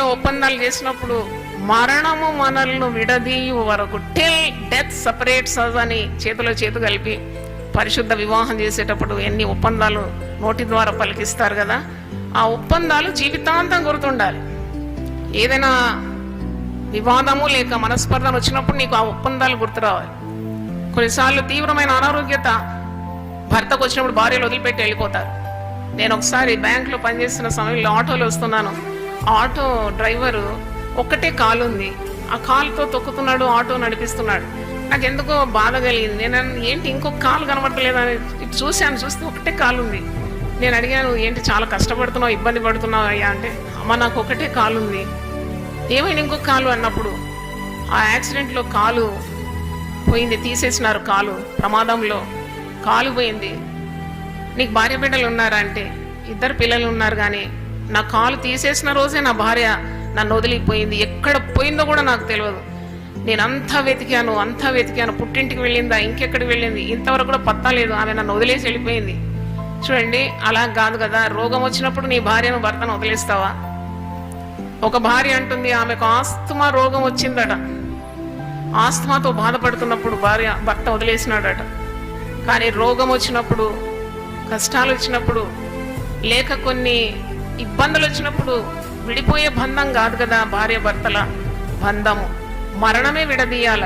పెళ్లిలో ఒప్పందాలు చేసినప్పుడు మరణము మనల్ని విడదీయు వరకు, టిల్ డెత్ సపరేట్స్ అస్ అని చేతిలో చేతు కలిపి పరిశుద్ధ వివాహం చేసేటప్పుడు ఎన్ని ఒప్పందాలు నోటి ద్వారా పలికిస్తారు కదా, ఆ ఒప్పందాలు జీవితాంతం గుర్తుండాలి. ఏదైనా వివాదము లేక మనస్పర్ధన వచ్చినప్పుడు నీకు ఆ ఒప్పందాలు గుర్తు రావాలి. కొన్నిసార్లు తీవ్రమైన అనారోగ్యత భర్తకు వచ్చినప్పుడు భార్యలు వదిలిపెట్టి వెళ్ళిపోతారు. నేను ఒకసారి బ్యాంకులో పనిచేస్తున్న సమయంలో ఆటోలో వస్తున్నాను. ఆటో డ్రైవరు ఒక్కటే కాలు ఉంది, ఆ కాలుతో తొక్కుతున్నాడు, ఆటో నడిపిస్తున్నాడు. నాకు ఎందుకో బాధ కలిగింది. నేను ఏంటి ఇంకొక కాలు కనబడలేదని చూస్తే ఒకటే కాలు ఉంది. నేను అడిగాను, ఏంటి చాలా కష్టపడుతున్నావు, ఇబ్బంది పడుతున్నావు అయ్యా అంటే, అమ్మ నాకు ఒకటే కాలు ఉంది. ఏమైనా ఇంకొక కాలు అన్నప్పుడు, ఆ యాక్సిడెంట్లో కాలు పోయింది, తీసేసినారు కాలు, ప్రమాదంలో కాలు పోయింది. నీకు భార్య బిడ్డలు ఉన్నారా అంటే, 2 పిల్లలు ఉన్నారు, కానీ నా కాలు తీసేసిన రోజే నా భార్య నన్ను వదిలిపోయింది. ఎక్కడ పోయిందో కూడా నాకు తెలియదు. నేను అంతా వెతికాను, పుట్టింటికి వెళ్ళిందా, ఇంకెక్కడికి వెళ్ళింది, ఇంతవరకు కూడా పత్తా లేదు. ఆమె నన్ను వదిలేసి వెళ్ళిపోయింది. చూడండి, అలా కాదు కదా. రోగం వచ్చినప్పుడు నీ భార్యను భర్తను వదిలేస్తావా? ఒక భార్య అంటుంది, ఆమెకు ఆస్తమా రోగం వచ్చిందట. ఆస్తమాతో బాధపడుతున్నప్పుడు భర్త వదిలేసినాడట. కానీ రోగం వచ్చినప్పుడు, కష్టాలు వచ్చినప్పుడు, లేక కొన్ని ఇబ్బందులు వచ్చినప్పుడు విడిపోయే బంధం కాదు కదా భార్య భర్తల బంధము, మరణమే విడదీయాల.